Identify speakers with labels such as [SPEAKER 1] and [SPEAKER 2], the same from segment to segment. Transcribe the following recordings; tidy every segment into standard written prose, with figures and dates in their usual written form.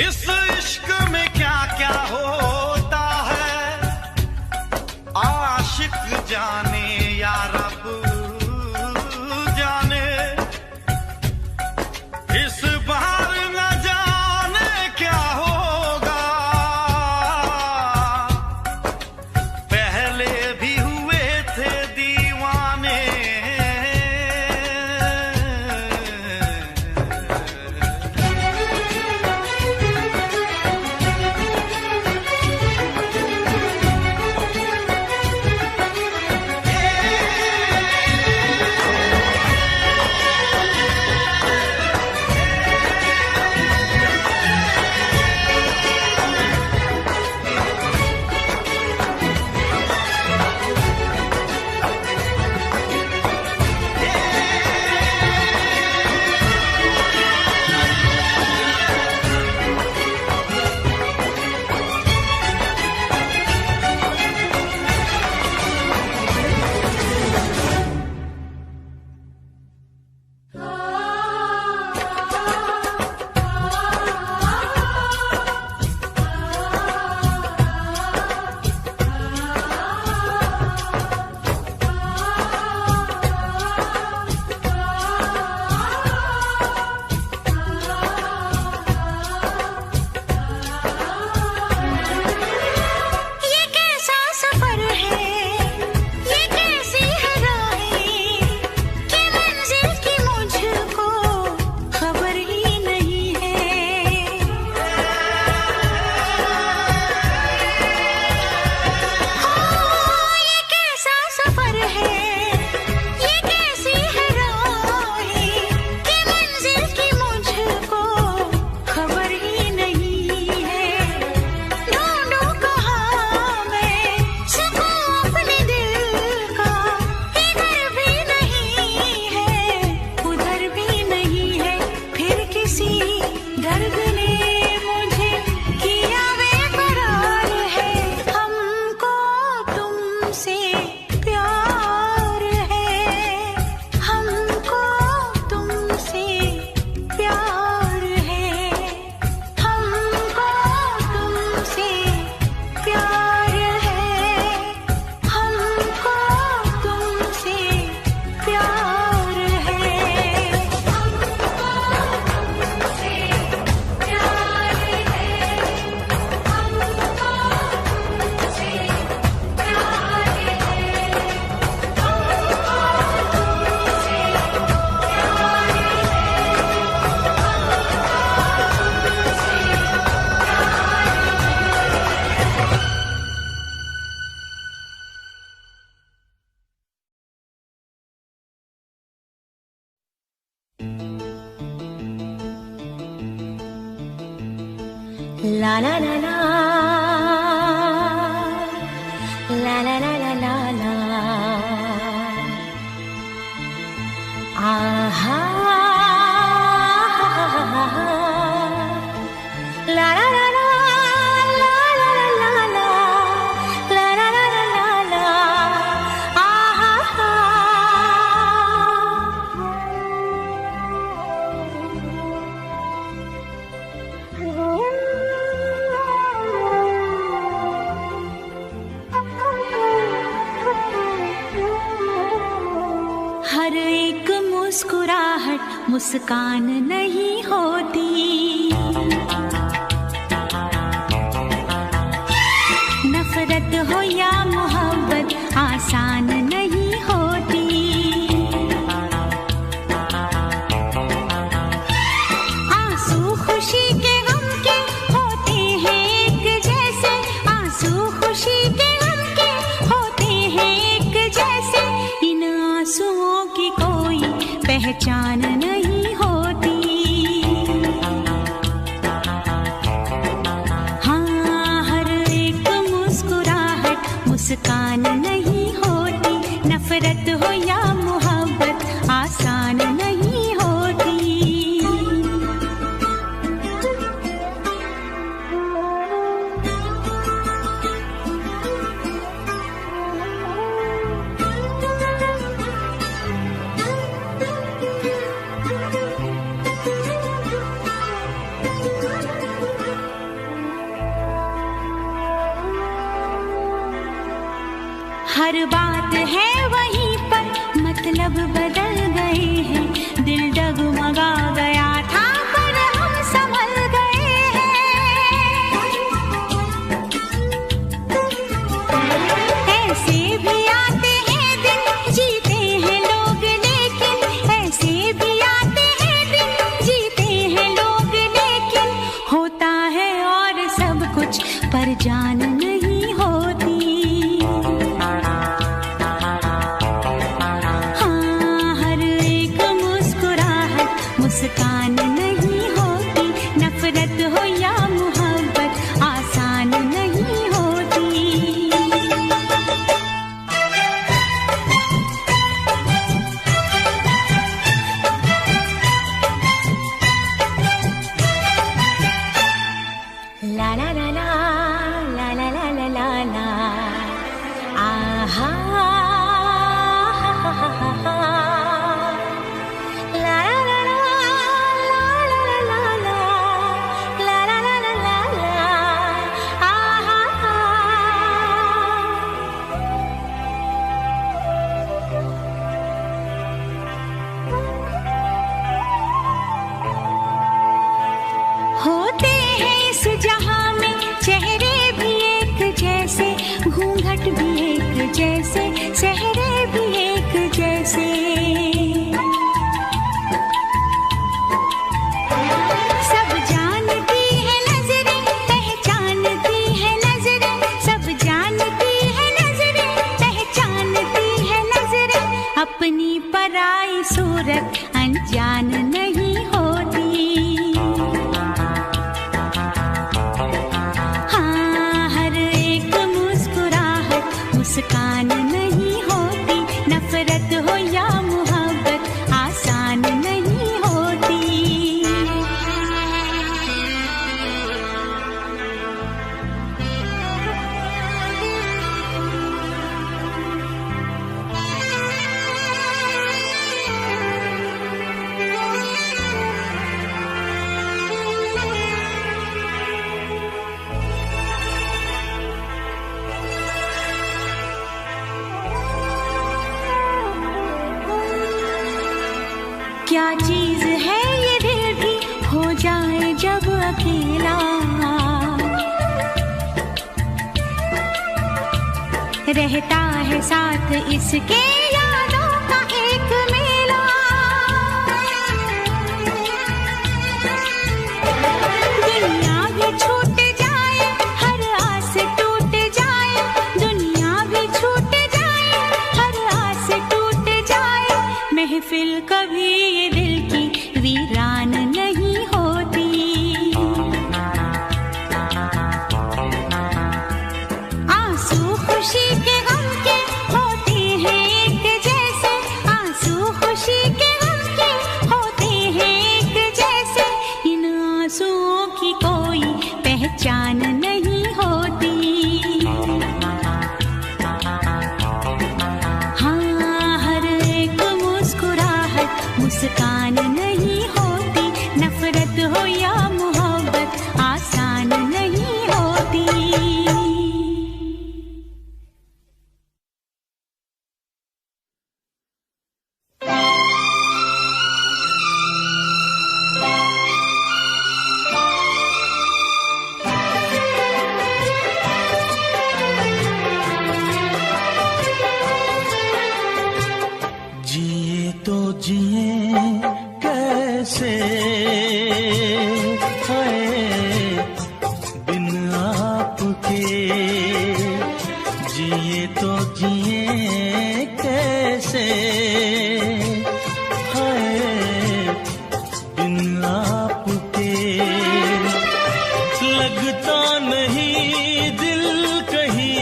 [SPEAKER 1] इस इश्क में क्या क्या होता है आशिक जाने या रब जाने। इस बार न जाने क्या होगा, पहले भी हुए थे दीवाने।
[SPEAKER 2] La la la la la la la la la la aha la la la la la la la la la la la la la aha हर एक मुस्कुराहट मुस्कान नहीं होती, नफरत हो या मोहब्बत आसान नहीं होती। आंसू खुशी के गम के होते हैं एक जैसे, आंसू खुशी के गम के होते हैं एक जैसे। इन आंसुओं की कोई पहचान नहीं होती। हर बात है वहीं पर, मतलब बदल गए हैं। दिल डगमगा गया था पर हम संभल गए हैं। ऐसे भी आते हैं दिन, जीते हैं लोग लेकिन, ऐसे भी आते हैं दिन, जीते हैं लोग लेकिन, होता है और सब कुछ पर जान नहीं होती। हाँ, हर एक मुस्कुराहट मुस्कान नहीं होती, नफरत हो या मोहब्बत आसान नहीं होती। ला ला ला ला ला ला ला ला ला ला, आहा हा हा हा हा, ला ला ला ला ला ला ला ला ला ला ला ला ला, आहा हा। होते हैं इस जहां में चेहरे भी एक जैसे, घूंघट भी एक जैसे, चेहरे भी एक जैसे। सब जानती है नजरें, पहचानती है नजरें, सब जानती है नजरें, पहचानती है नजरें, अपनी पराई सूरत अनजान नहीं होती। हाँ, हर एक मुस्कुराहट मुस्कान नहीं होती, नफरत हो या मोहब्बत आसान नहीं होती। क्या चीज है ये दिल भी हो जाए जब अकेला, रहता है साथ इसके यादों का एक मेला। दुनिया भी छूट जाए, हर आस टूट जाए, दुनिया भी छूट जाए, हर आस टूट जाए, महफिल कभी ये दिल की वीरान नहीं होती। आंसू खुशी के गम के होते हैं एक जैसे, आंसू खुशी के गम के होते हैं एक जैसे, इन आंसुओं की कोई पहचान नहीं होती। हाँ, हर एक मुस्कुराहट मुस्कान नहीं होती, नफरत हो या मोहब्बत आसान नहीं होती।
[SPEAKER 1] जिए तो जिए कैसे, हाय बिन आपके, जिए तो जिए कैसे, हाय बिन आपके, लगता नहीं दिल कहीं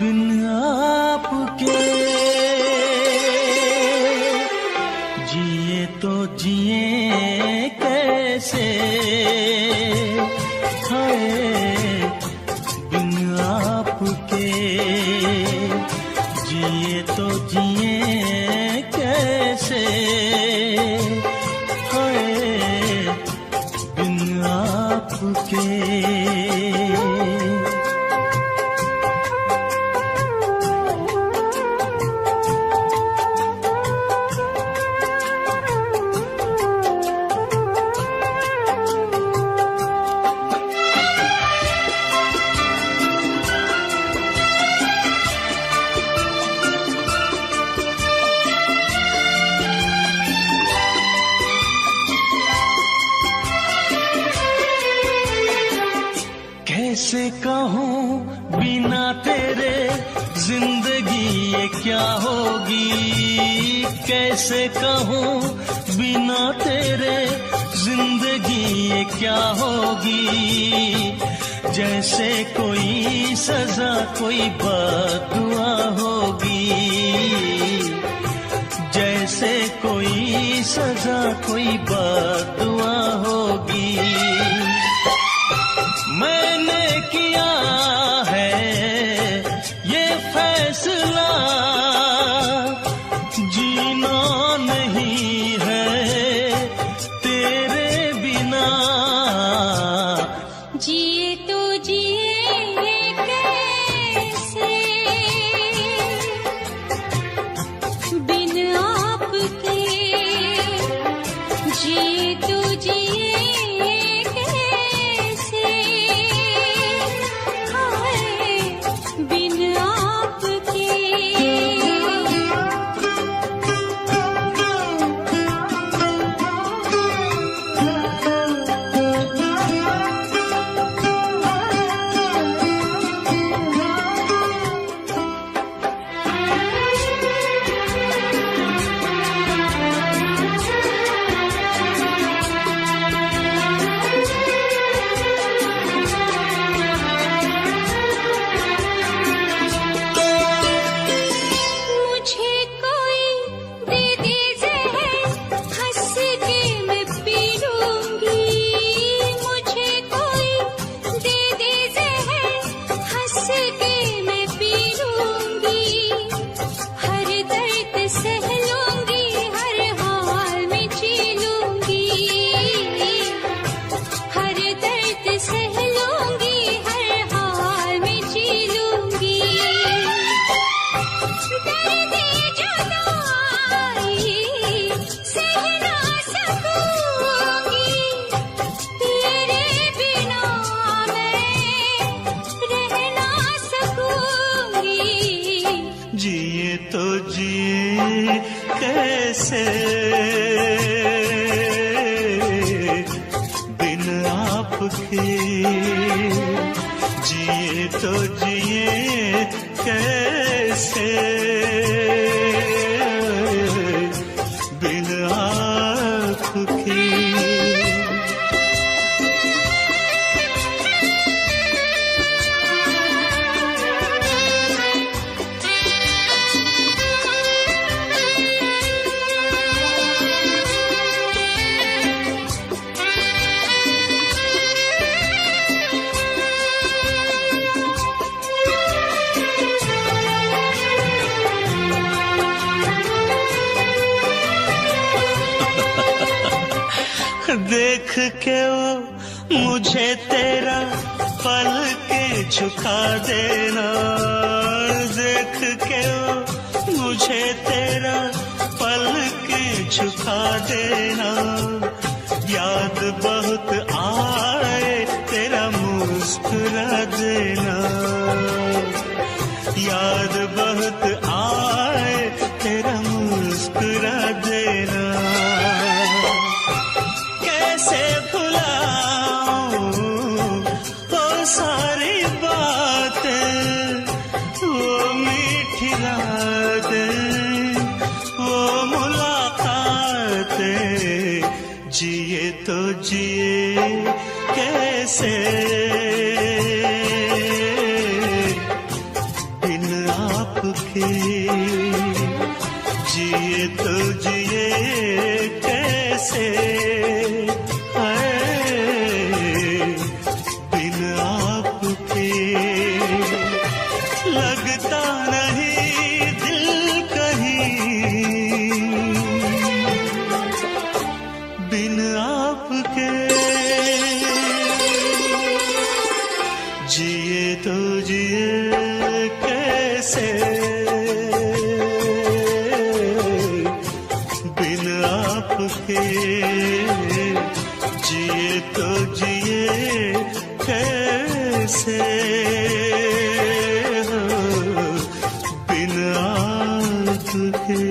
[SPEAKER 1] बिन आपके। कैसे कहूँ बिना तेरे जिंदगी ये क्या होगी। जैसे कोई सजा कोई बददुआ होगी, जैसे कोई सजा कोई बददुआ होगी। मैंने किया है ये फैसला, जीना नहीं है तेरे बिना।
[SPEAKER 2] जिए तो जिए कैसे बिन आपके, जिए तो जिए कैसे हाय बिन आपके। मुझे कोई दे दे ज़हर, हंस के मैं पी लूंगी। मुझे कोई दे दे ज़हर, हंस के मैं पी लूंगी। हर दर्द सह लूंगी, हर हाल में जी लूंगी। हर दर्द सह लूंगी, हर हाल में जी लूंगी। दर्द जुदाई सह ना सकूंगी, तेरे बिना मैं रह ना सकूंगी।
[SPEAKER 1] जिए तो जिए कैसे बिन आपके, जिए तो जिए कैसे बिन आपके। देख के वो मुझे तेरा पल के झुका देना। देख के वो मुझे तेरा पल के झुका देना। याद बहुत आए तेरा मुस्कुरा देना। याद बहुत आए तेरा मुस्कुरा देना। कैसे भुलाऊं वो सारी बातें, वो मीठी रातें, वो मुलाकातें। जिए तो जिए कैसे बिन आपके, जिए तो जिए कैसे बिन आपके। लगता नहीं दिल कहीं बिन आपके। जिए तो जिए कैसे बिन आपके। जिए तो जिए कैसे बिन आपके।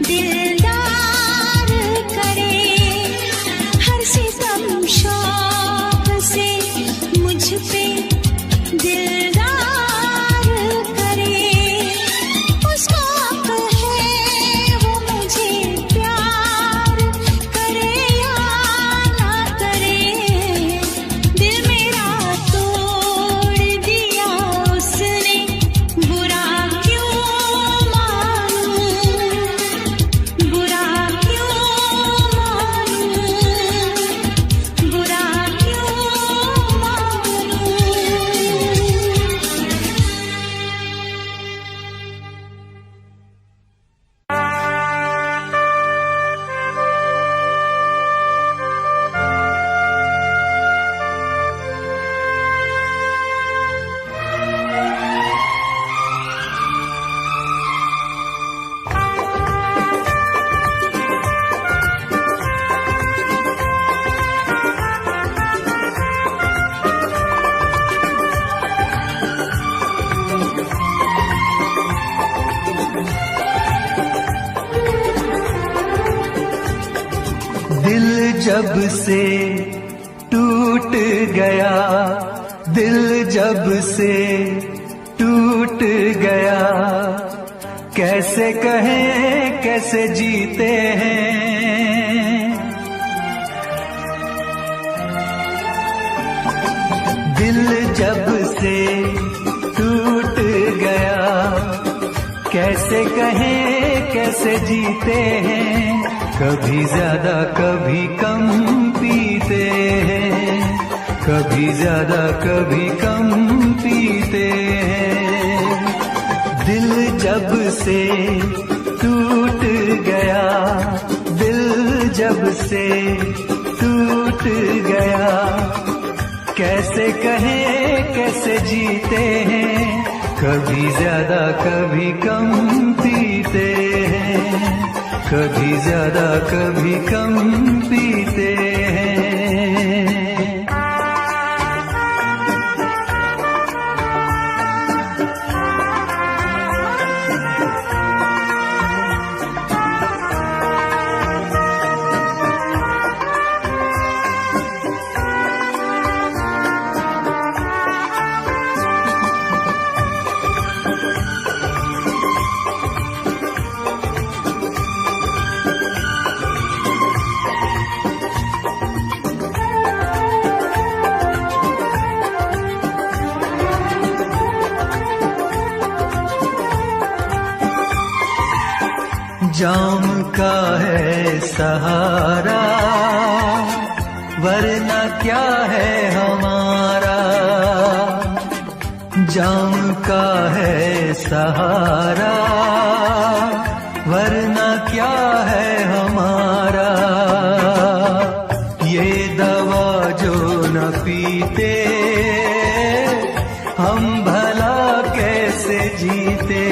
[SPEAKER 2] दिलदार करे, हर सितम शौक से मुझ पे दिलदार करे। उसका हक है वो मुझे प्यार करे या ना करे। दिल मेरा तोड़ दिया उसने, बुरा क्यों मानूं, बुरा क्यों मानूं, बुरा क्यों मानूं।
[SPEAKER 3] दिल जब से टूट गया, दिल जब से टूट गया, कैसे कहें कैसे जीते हैं। दिल जब से टूट गया, कैसे कहें कैसे जीते हैं। कभी ज्यादा कभी कम पीते हैं, कभी ज्यादा कभी कम पीते हैं। दिल जब से टूट गया, दिल जब से टूट गया, कैसे कहें कैसे जीते हैं। कभी ज्यादा कभी कम पीते हैं, कभी ज्यादा कभी कम पीते हैं। जाम का है सहारा, वरना क्या है हमारा। जाम का है सहारा, वरना क्या है हमारा। ये दवा जो न पीते, हम भला कैसे जीते।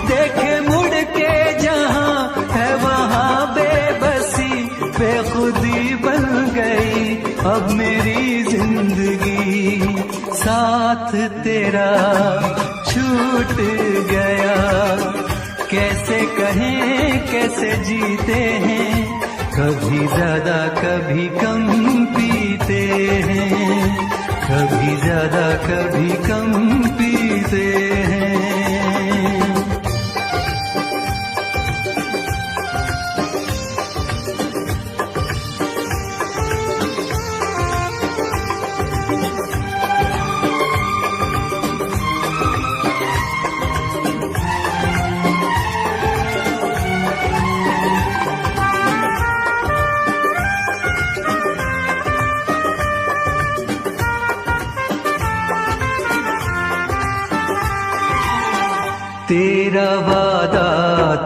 [SPEAKER 3] देखे मुड़ के जहां है वहां बेबसी, बेखुदी बन गई अब मेरी जिंदगी। साथ तेरा छूट गया, कैसे कहें कैसे जीते हैं। कभी ज्यादा कभी कम पीते हैं, कभी ज्यादा कभी कम पीते हैं। तेरा वादा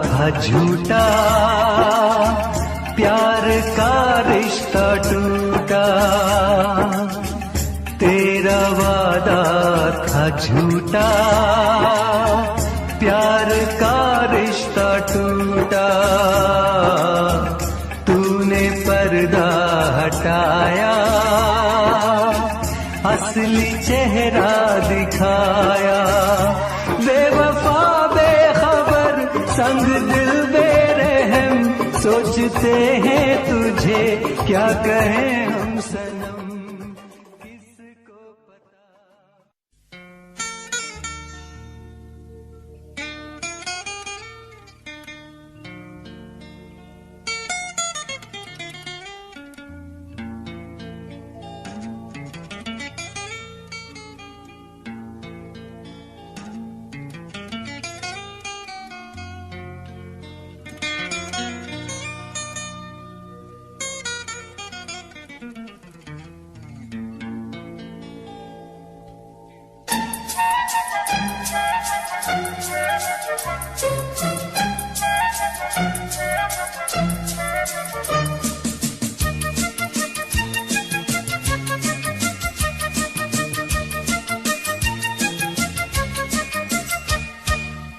[SPEAKER 3] था झूठा, प्यार का रिश्ता टूटा। तेरा वादा था झूठा, प्यार का रिश्ता टूटा। तूने पर्दा हटाया, असली चेहरा दिखाया। बेवफा बेखबर संग दिल बेरहम सोचते हैं तुझे, क्या कहें हम सनम किसको पता।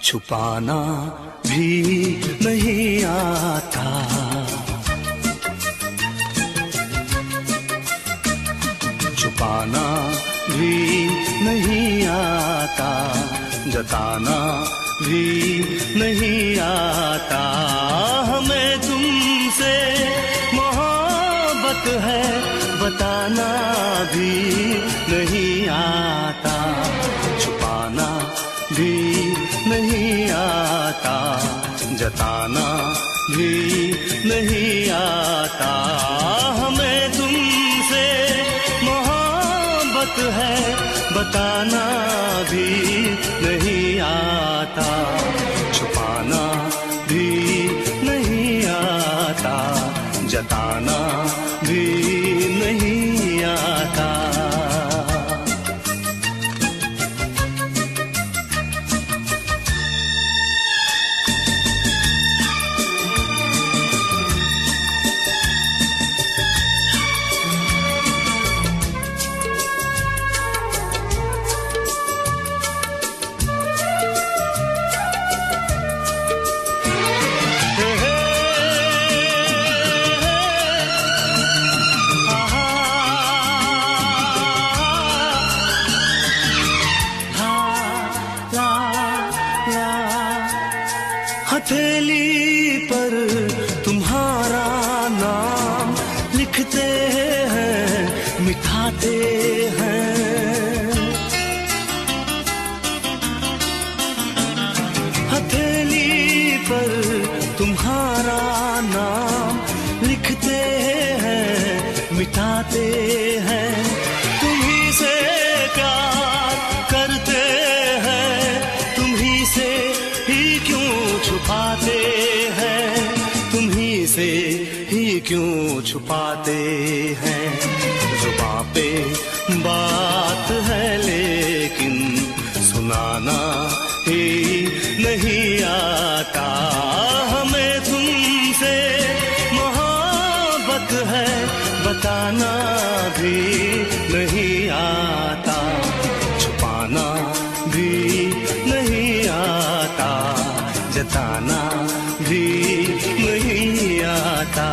[SPEAKER 1] छुपाना भी नहीं आता, छुपाना भी नहीं आता, जताना भी नहीं आता। हमें तुमसे मोहब्बत है बताना भी नहीं आता, छुपाना भी नहीं आता, जताना भी नहीं आता। हमें तुमसे मोहब्बत है बताना भी नहीं आता, छुपाना भी नहीं आता, जताना भी नहीं आता। हथेली पर तुम्हारा नाम लिखते हैं, मिठाते हैं। हथेली पर तुम्हारा नाम लिखते हैं, मिटाते हैं। तुम्ही से प्यार करते हैं, तुम्ही से ही क्यों छुपाते हैं, तुम्ही से ही क्यों छुपाते हैं। जुबां पे बात है लेकिन सुनाना ही नहीं आता। हमें तुमसे मोहब्बत है बताना भी नहीं आता, छुपाना भी नहीं आता, जताना भी नहीं आता।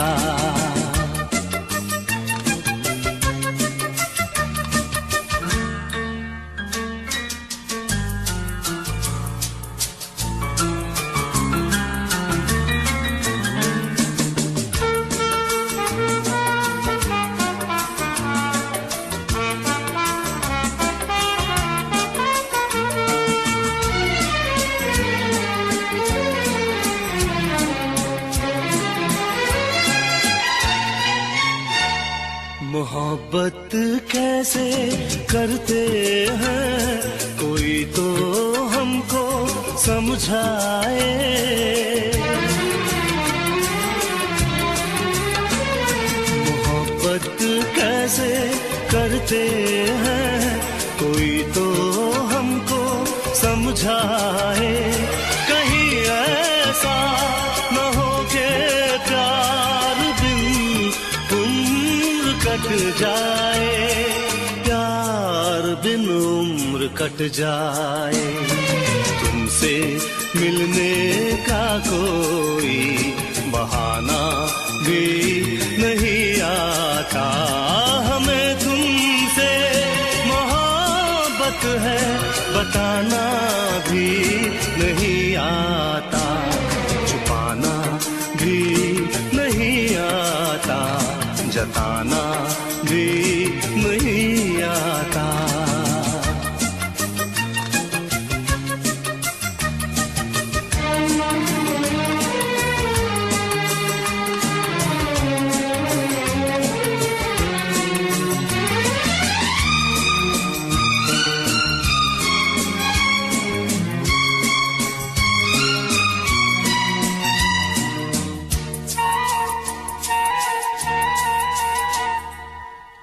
[SPEAKER 1] मोहब्बत कैसे करते हैं कोई तो हमको समझाए। मोहब्बत कैसे करते हैं कोई तो हमको समझाए। कहीं ऐसा न हो के प्यार बिन उम्र कट जाए, प्यार बिन उम्र कट जाए। तुमसे मिलने का कोई बहाना भी नहीं आता। हमें तुमसे मोहब्बत है बताना भी नहीं आता, छुपाना जताना भी नहीं आता।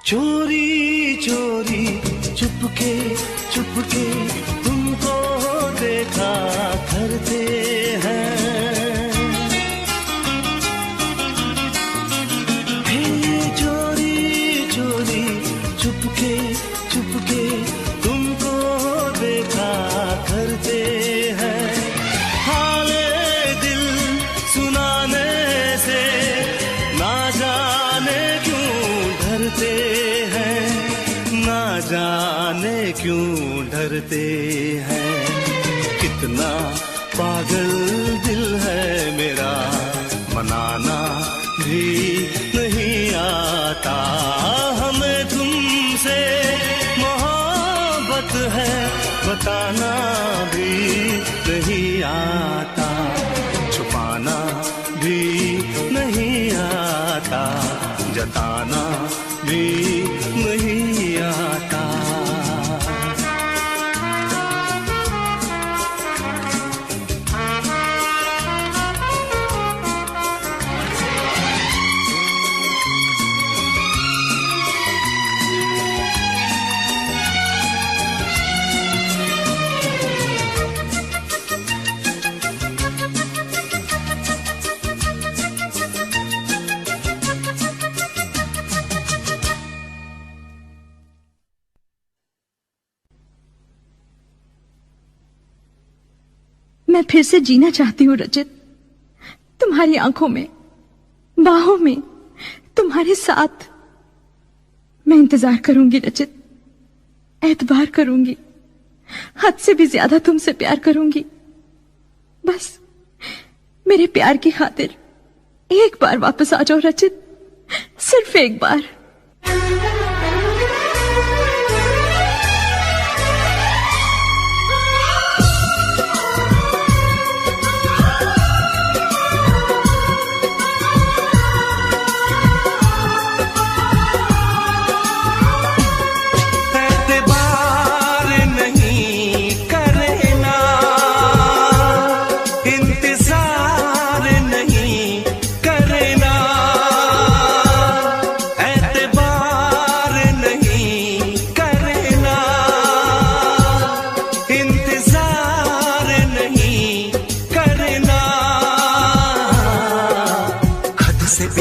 [SPEAKER 1] चोरी चोरी चुपके चुपके तुमको देखा करते हैं। हे चोरी चोरी चुपके चुपके तुमको देखा करते हैं। हाले दिल सुनाने से ना जाने क्यों डरते हैं, ना जाने क्यों डरते हैं। कितना पागल दिल है मेरा, मनाना भी नहीं आता। हमें तुमसे मोहब्बत है, बताना भी नहीं आता। छुपाना भी नहीं आता, जताना भी नहीं आता।
[SPEAKER 4] मैं फिर से जीना चाहती हूँ रचित, तुम्हारी आंखों में, बाहों में, तुम्हारे साथ। मैं इंतजार करूंगी रचित, एतबार करूंगी, हद से भी ज्यादा तुमसे प्यार करूंगी। बस मेरे प्यार की खातिर एक बार वापस आ जाओ रचित, सिर्फ एक बार।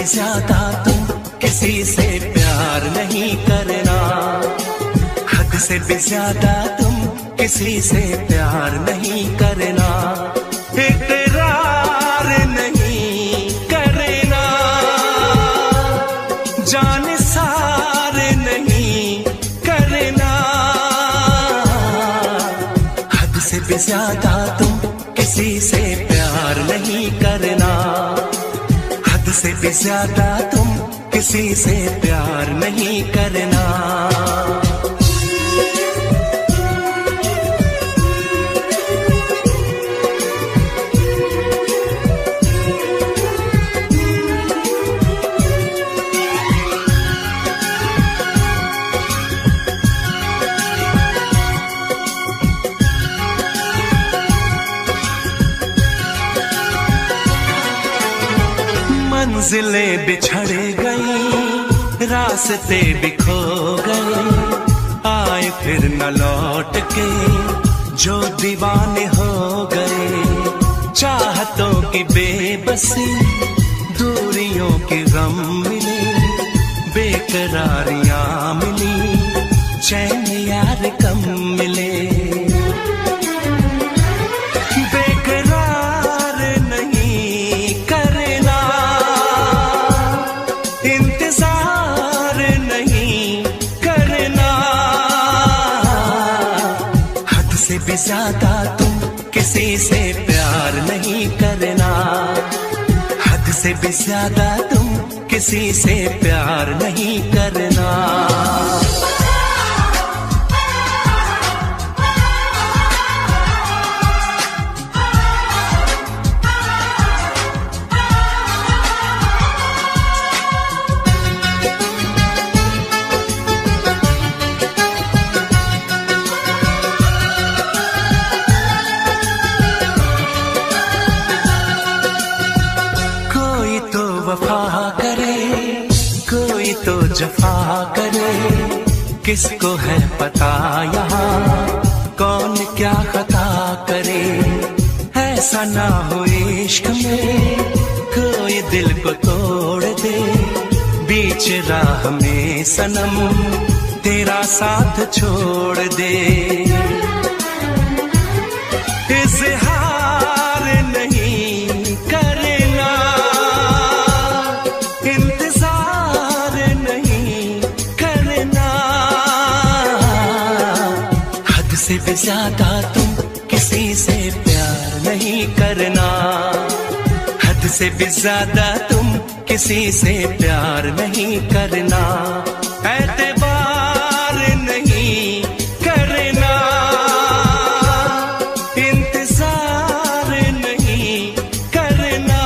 [SPEAKER 1] ज्यादा तुम किसी से प्यार नहीं करना, हद से भी ज्यादा तुम किसी से प्यार नहीं करना। इकरार नहीं करना, जान सार नहीं करना। हद से भी ज्यादा तुम किसी से प्यार नहीं करना, से भी ज्यादा तुम किसी से प्यार नहीं करना। मंजिलें बिछड़ गई, रास्ते बिखो गए, आए फिर न लौट के जो दीवाने हो गए। चाहतों की बेबसी, दूरियों के गम मिले, बेकरारियां मिली, चैन यार कम मिले। ज्यादा तुम किसी से प्यार नहीं करना, हद से भी ज्यादा तुम किसी से प्यार नहीं करना। वफा करे कोई तो जफा करे, किसको है पता यहाँ कौन क्या खता करे। ऐसा ना हो इश्क में कोई दिल को तोड़ दे, बीच राह में सनम तेरा साथ छोड़ दे। इज़हार नहीं करना, इंतजार नहीं करना, हद से भी ज्यादा तुम किसी से प्यार नहीं करना। हद से भी ज्यादा तुम किसी से प्यार नहीं करना। एतबार नहीं करना, इंतजार नहीं करना,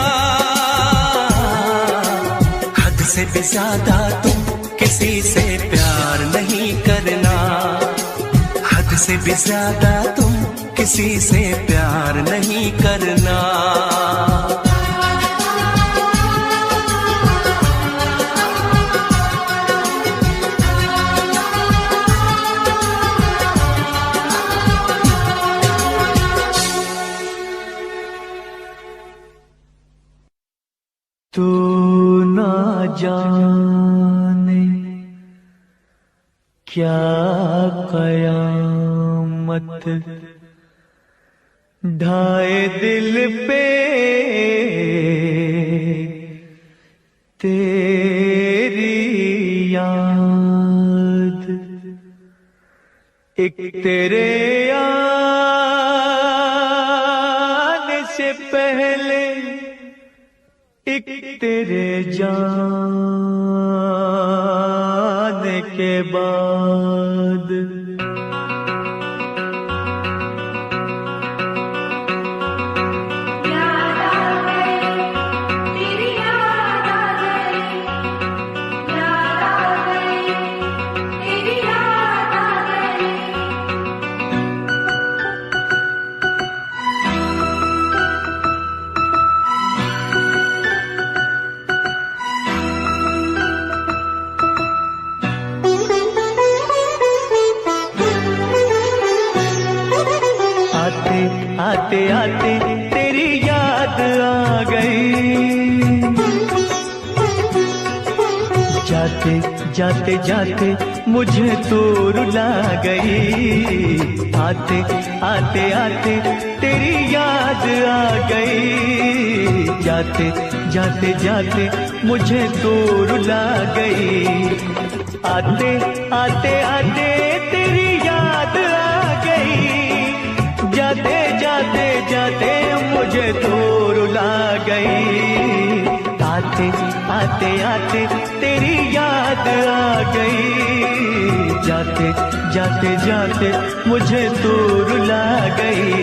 [SPEAKER 1] हद से भी ज्यादा तुम किसी से प्यार नहीं करना। हद से भी ज्यादा तुम किसी से प्यार नहीं करना।
[SPEAKER 3] तू ना जाने क्या कयामत ढाए दिल पे तेरी याद। एक तेरे आने से पहले एक तेरे जाने के बाद। आते आते तेरी याद आ गई, जाते जाते जाते मुझे तो रुला गई। आते आते आते तेरी याद आ गई, जाते जाते जाते मुझे तो रुला गई। आते आते आते तेरी याद आ गई, जाते जाते जाते मुझे तो रुला गई। आते आते आते तेरी याद आ गई, जाते जाते जाते मुझे तो रुला गई।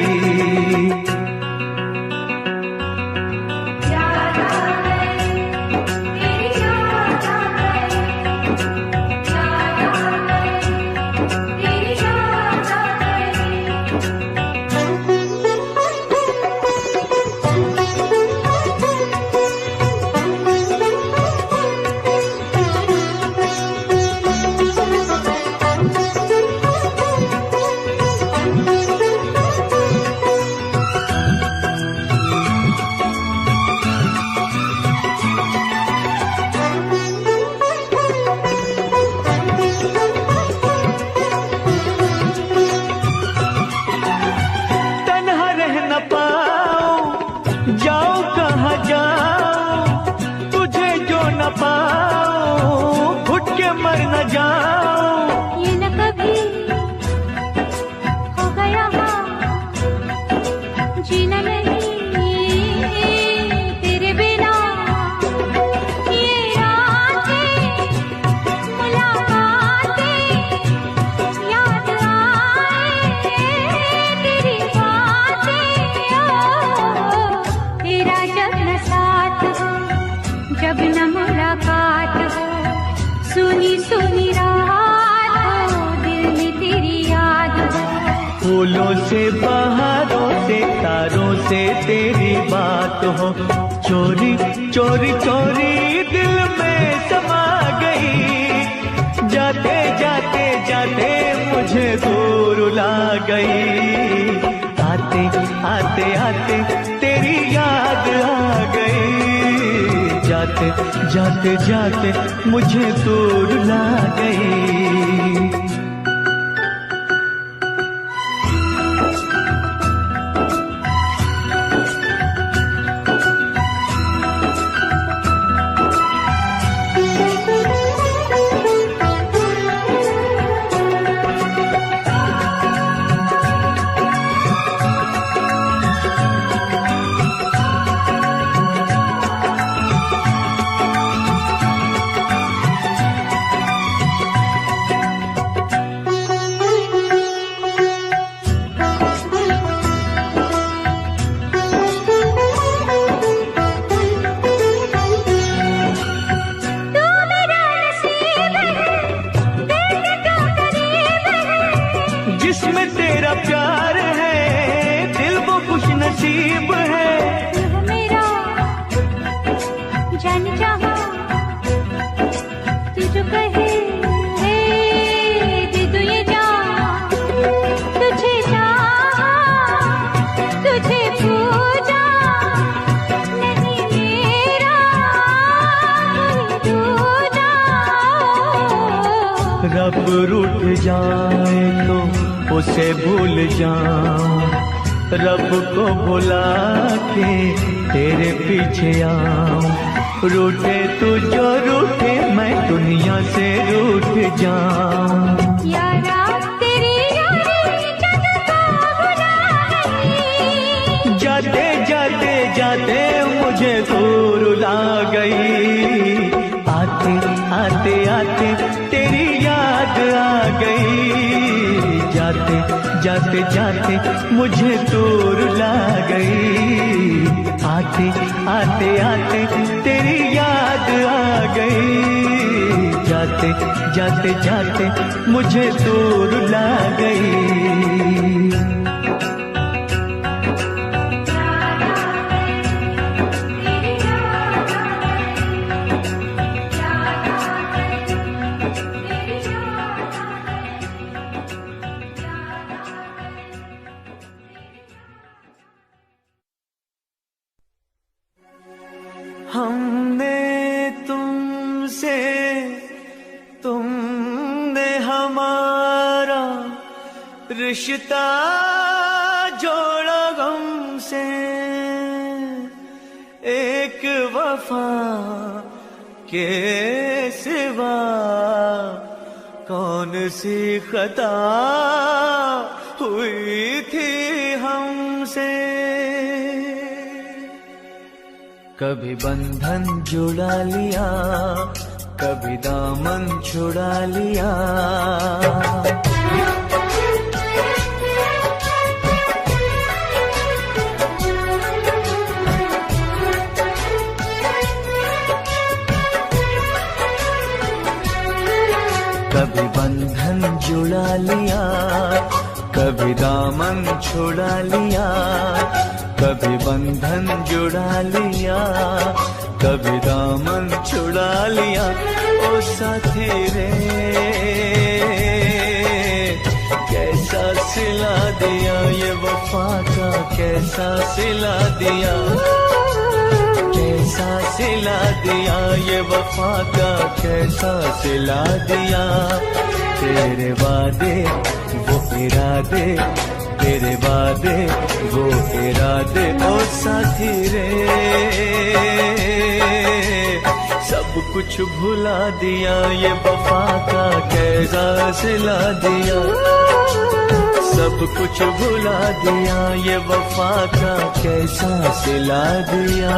[SPEAKER 3] जाओ कहाँ जाओ तुझे जो न पाओ, घुट के मर न जाओ।
[SPEAKER 2] ये न कभी हो गया जीना नहीं तेरे बिना, ये
[SPEAKER 3] बात हो, चोरी चोरी चोरी दिल में समा गई। जाते जाते जाते मुझे दूर ला गई। आते आते आते तेरी याद आ गई। जाते जाते जाते मुझे दूर ला गई। जिसमें तेरा प्यार है दिल वो खुश नसीब है।
[SPEAKER 2] तू मेरा जान चाहा तू जो कहे दे दो ये जान। तुझे चाहा तुझे पूजा नहीं मेरा कोई दूजा।
[SPEAKER 3] रब रूठ जाए तो उसे भूल जाऊं, रब को भुला के तेरे पीछे आऊं। रूठे तू जो रूठे मैं दुनिया से रूठ जाऊं।
[SPEAKER 2] यारा तेरी यारी जग को भुला गई।
[SPEAKER 3] जाते जाते जाते मुझे दूर ला गई। आते आते आते तेरी याद आ गई। जाते जाते जाते मुझे दूर ला गई। आते आते आते तेरी याद आ गई। जाते जाते जाते मुझे दूर ला गई। हमने तुमसे तुमने हमारा रिश्ता जोड़ा गम से। एक वफा के सिवा कौन सी खता हुई थी हमसे। कभी बंधन जुड़ा लिया, कभी दामन छुड़ा लिया। कभी बंधन जुड़ा लिया, कभी दामन छुड़ा लिया। कभी बंधन जुड़ा लिया, कभी दामन छुड़ा लिया। ओ साथी रे कैसा सिला दिया ये वफा का, कैसा सिला दिया, कैसा सिला दिया ये वफा का, कैसा सिला दिया। तेरे वादे वो इरादे, तेरे वादे वो इरादे। ओ साथी रे सब कुछ भुला दिया ये वफा का, कैसा सिला दिया। सब कुछ भुला दिया ये वफा का, कैसा सिला दिया।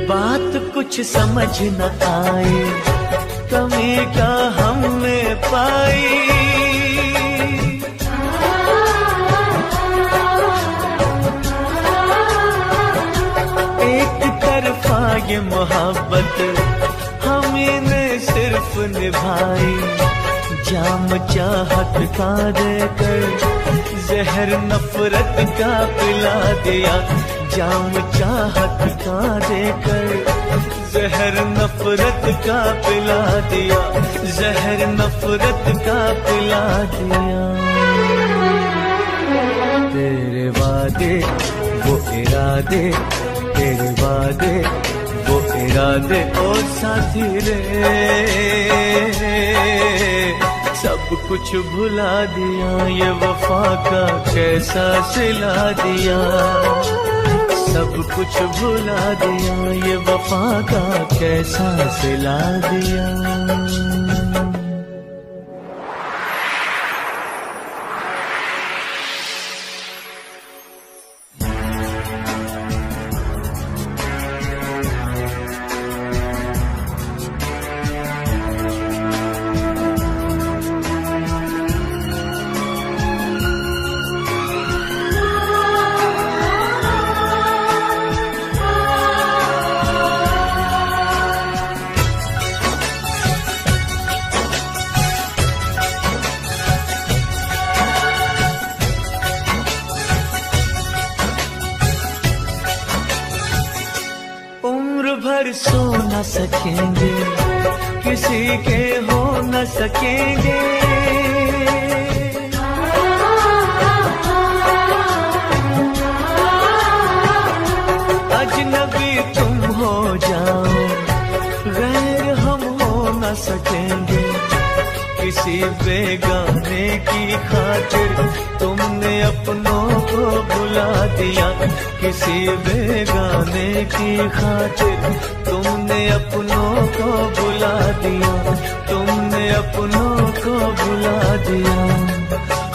[SPEAKER 3] बात कुछ समझ न आए, कमी क्या हमने पाई। एक तरफा ये मोहब्बत हमें ने सिर्फ निभाई, जाम चाहत का देकर जहर नफरत का पिला दिया, जाम चाहत का देकर जहर नफरत का पिला दिया, जहर नफरत का पिला दिया। तेरे वादे वो इरादे, तेरे वादे वो इरादे ओ साथी रे, सब कुछ भुला दिया, ये वफा का कैसा सिला दिया। सब कुछ भुला दिया, ये वफा का कैसा सिला दिया। भर सो न सकेंगे, किसी के हो न सकेंगे। अजनबी तुम हो जाओ, गैर हम हो न सकेंगे। किसी बेगाने की खातिर तुमने अपनों को बुला दिया, किसी बेगाने की खातिर तुमने अपनों को बुला दिया, तुमने अपनों को बुला दिया,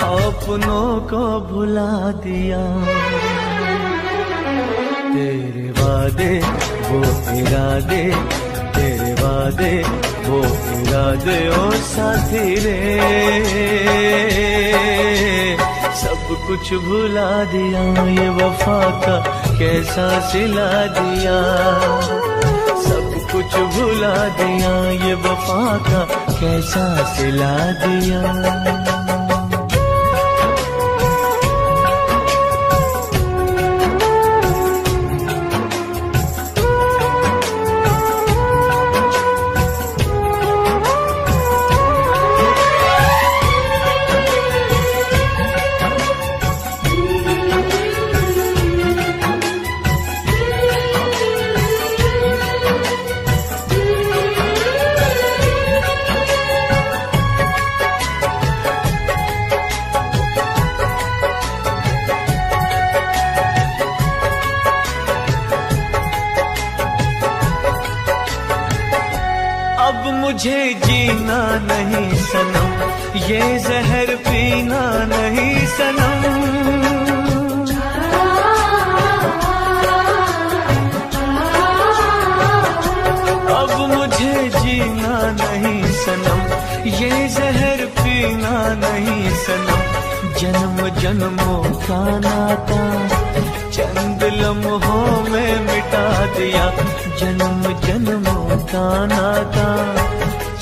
[SPEAKER 3] अपनों को बुला दिया। तेरे वादे वो इरादे, तेरे वादे वो इरादे ओ साथी रे, सब कुछ भुला दिया, ये वफा का कैसा सिला दिया। सब कुछ भुला दिया, ये वफा का कैसा सिला दिया। अब मुझे जीना नहीं सनम, ये जहर पीना नहीं सनम। अब मुझे जीना नहीं सनम, ये जहर पीना नहीं सनम। जन्म जन्मों का नाता चंद लम्हों में मिटा दिया, जन्म जन्मों का नाता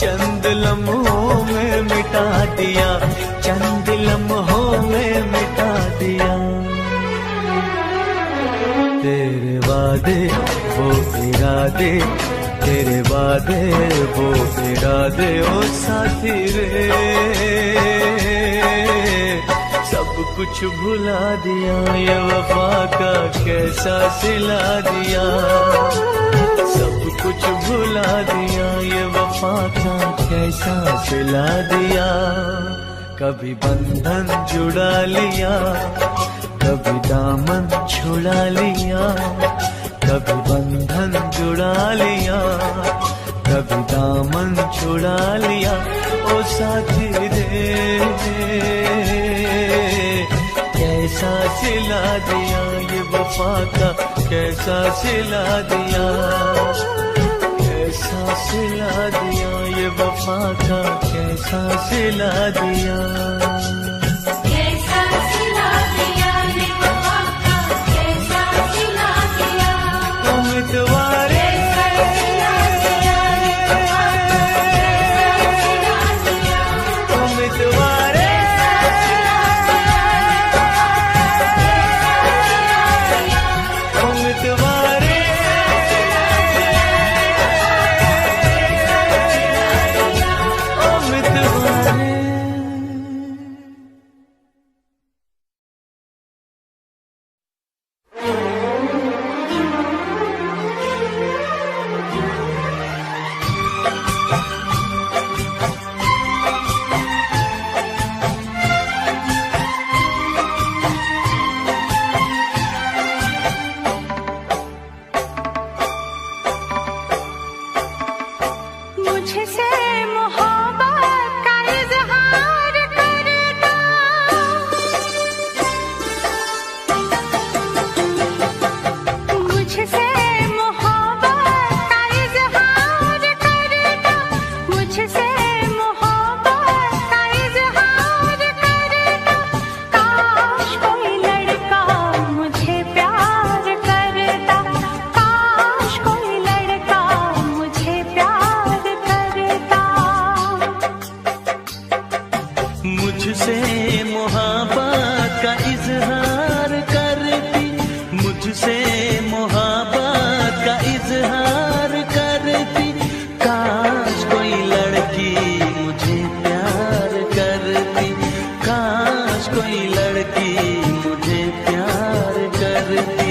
[SPEAKER 3] चंद लम्हों में मिटा दिया, चंद लम्हों में मिटा दिया। तेरे वादे वो इरादे, तेरे वादे वो इरादे ओ साथी रे, सब कुछ भुला दिया, ये वफा का कैसा सिला दिया। सब कुछ भुला दिया, ये वफा का कैसा सिला दिया। कभी बंधन जुड़ा लिया, कभी दामन छुड़ा लिया, कभी बंधन जुड़ा लिया, कभी दामन छुड़ा लिया ओ साथी रे, कैसा सिला दिया, ये वफा का कैसा सिला दिया। सिला दिया, ये वफा का कैसा सिला दिया,
[SPEAKER 2] कैसा सिला दिया, ये वफा का कैसा सिला दिया,
[SPEAKER 3] उम्मीदवारे उम्मीदवारे उम्मीदवारे
[SPEAKER 2] मुझसे मोहब्बत का इजहार करता, मुझसे मोहब्बत का इजहार करता, मुझसे मोहब्बत का इजहार करता, काश कोई लड़का मुझे प्यार करता, काश कोई लड़का मुझे प्यार करता,
[SPEAKER 3] मुझसे मोहब्बत का इजहार करती, मुझसे मोहब्बत का इजहार करती, काश कोई लड़की मुझे प्यार करती, काश कोई लड़की मुझे प्यार करती।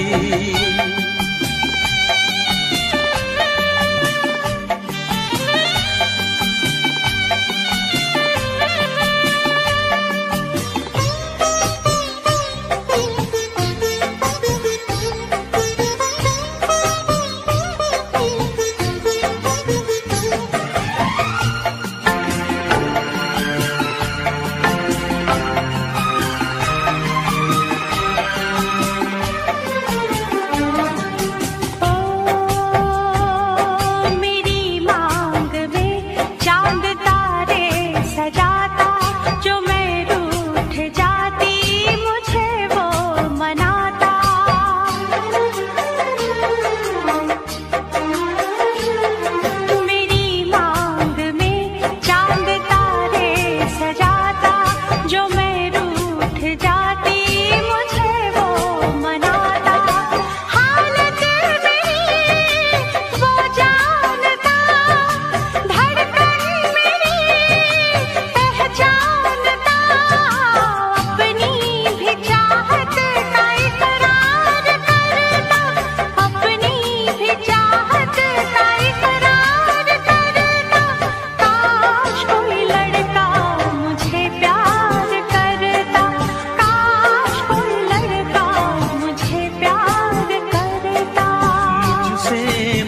[SPEAKER 2] मेरी मांग में चांद तारे सजाता, जो मैं रूठ जाती मुझे वो मनाता, मेरी मांग में चांद तारे सजाता, जो मैं रूठ जाती मुझे वो मनाता, हालत मेरी वो जानता, धड़कन मेरी पहचानता, अपनी भी चाहत का इकरार करता, अपनी भी चाहत का इकरार करता, काश कोई लड़का मुझे प्यार करता, काश कोई लड़का मुझे प्यार करता,
[SPEAKER 3] मुझसे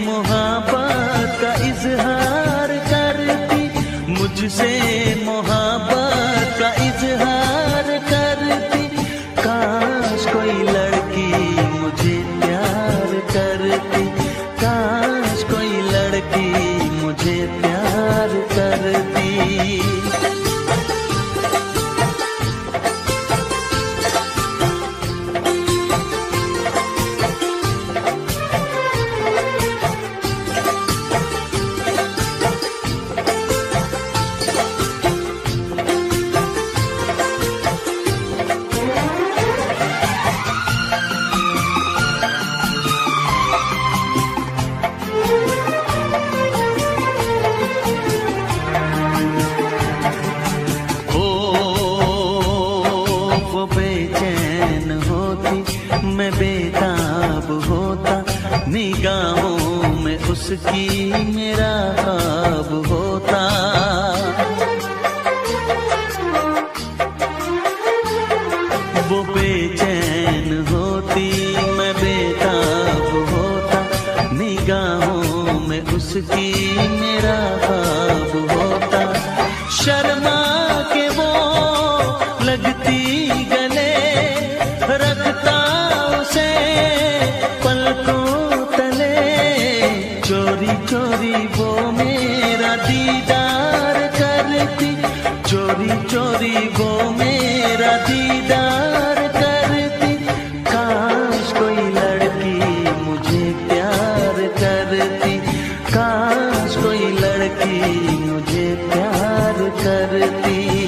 [SPEAKER 3] मोहब्बत का इजहार करती, मुझसे मोहब्बत का इजहार करती, काश कोई लड़की मुझे प्यार करती, काश कोई लड़की मुझे प्यार करती। वो बेचैन होती, मैं बेताब होता, निगाहों में उसकी मेरा ख्वाब होता, वो बेचैन होती, मैं बेताब होता, निगाहों में उसकी मेरा ख्वाब होता, शर्मा के वो लगती गले, रखता उसे पलकों तले, चोरी चोरी वो
[SPEAKER 1] मेरा दीदार करती, चोरी चोरी वो मेरा दीदार करती। काश कोई लड़की मुझे प्यार करती, काश कोई लड़की मुझे प्यार करती।